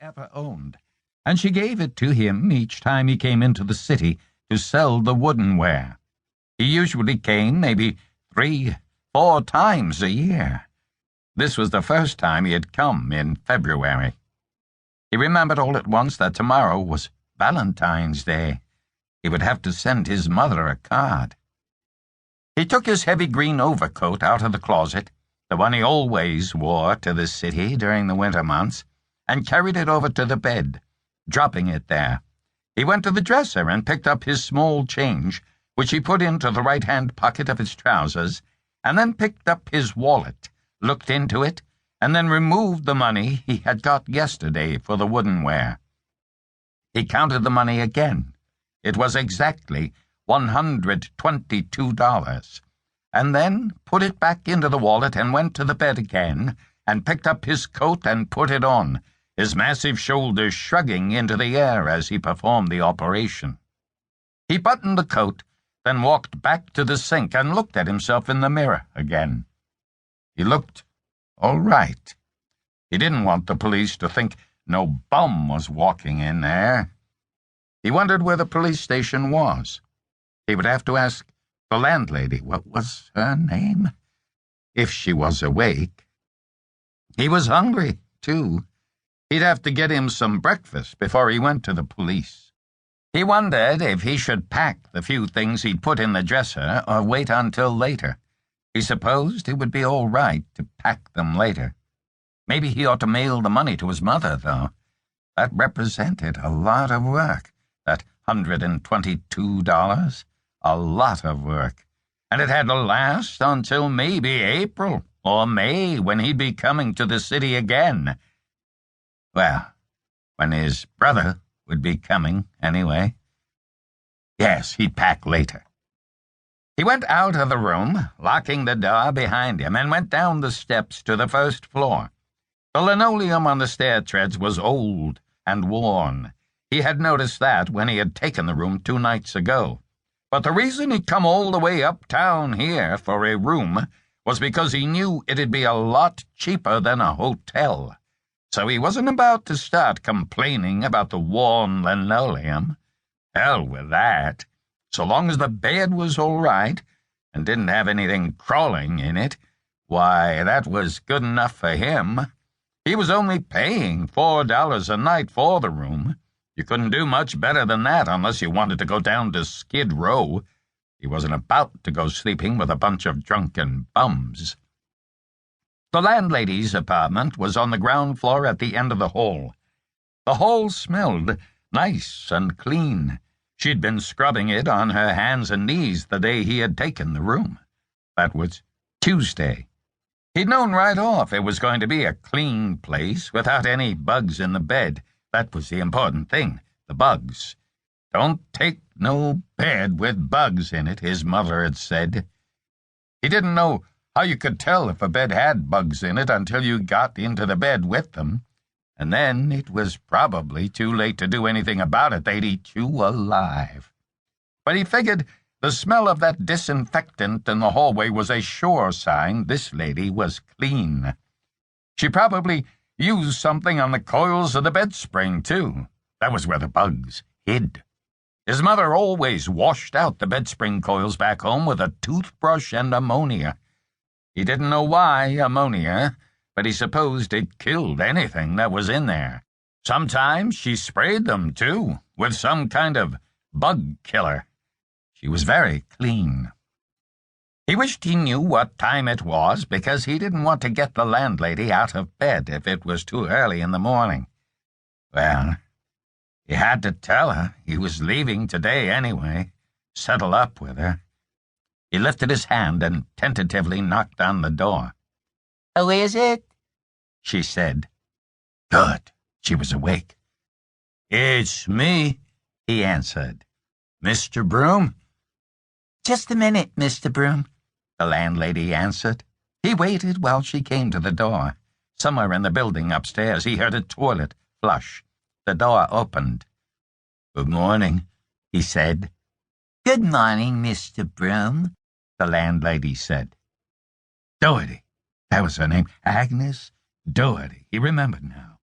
ever owned, and she gave it to him each time he came into the city to sell the woodenware. He usually came maybe 3-4 times a year. This was the first time he had come in February. He remembered all at once that tomorrow was Valentine's Day. He would have to send his mother a card. He took his heavy green overcoat out of the closet, the one he always wore to the city during the winter months, and carried it over to the bed, dropping it there. He went to the dresser and picked up his small change, which he put into the right-hand pocket of his trousers, and then picked up his wallet, looked into it, and then removed the money he had got yesterday for the woodenware. He counted the money again. It was exactly $122, and then put it back into the wallet and went to the bed again and picked up his coat and put it on, his massive shoulders shrugging into the air as he performed the operation. He buttoned the coat, then walked back to the sink and looked at himself in the mirror again. He looked all right. He didn't want the police to think no bum was walking in there. He wondered where the police station was. He would have to ask the landlady, what was her name, if she was awake. He was hungry, too. He'd have to get him some breakfast before he went to the police. He wondered if he should pack the few things he'd put in the dresser or wait until later. He supposed it would be all right to pack them later. Maybe he ought to mail the money to his mother, though. That represented a lot of work, that $122. A lot of work. And it had to last until maybe April or May, when he'd be coming to the city again. Well, when his brother would be coming, anyway. Yes, he'd pack later. He went out of the room, locking the door behind him, and went down the steps to the first floor. The linoleum on the stair treads was old and worn. He had noticed that when he had taken the room 2 nights ago. But the reason he'd come all the way uptown here for a room was because he knew it'd be a lot cheaper than a hotel. So he wasn't about to start complaining about the worn linoleum. Hell with that. So long as the bed was all right and didn't have anything crawling in it, why, that was good enough for him. He was only paying $4 a night for the room. You couldn't do much better than that unless you wanted to go down to Skid Row. He wasn't about to go sleeping with a bunch of drunken bums. The landlady's apartment was on the ground floor at the end of the hall. The hall smelled nice and clean. She'd been scrubbing it on her hands and knees the day he had taken the room. That was Tuesday. He'd known right off it was going to be a clean place without any bugs in the bed. That was the important thing, the bugs. Don't take no bed with bugs in it, his mother had said. He didn't know how you could tell if a bed had bugs in it until you got into the bed with them. And then it was probably too late to do anything about it. They'd eat you alive. But he figured the smell of that disinfectant in the hallway was a sure sign this lady was clean. She probably used something on the coils of the bed spring, too. That was where the bugs hid. His mother always washed out the bed spring coils back home with a toothbrush and ammonia. He didn't know why ammonia, but he supposed it killed anything that was in there. Sometimes she sprayed them, too, with some kind of bug killer. She was very clean. He wished he knew what time it was because he didn't want to get the landlady out of bed if it was too early in the morning. Well, he had to tell her he was leaving today anyway, settle up with her. He lifted his hand and tentatively knocked on the door. "Who is it?" she said. Good. She was awake. "It's me," he answered. "Mr. Broome?" "Just a minute, Mr. Broome," the landlady answered. He waited while she came to the door. Somewhere in the building upstairs he heard a toilet flush. The door opened. "Good morning," he said. "Good morning, Mr. Broome," the landlady said. Doherty. That was her name. Agnes Doherty. He remembered now.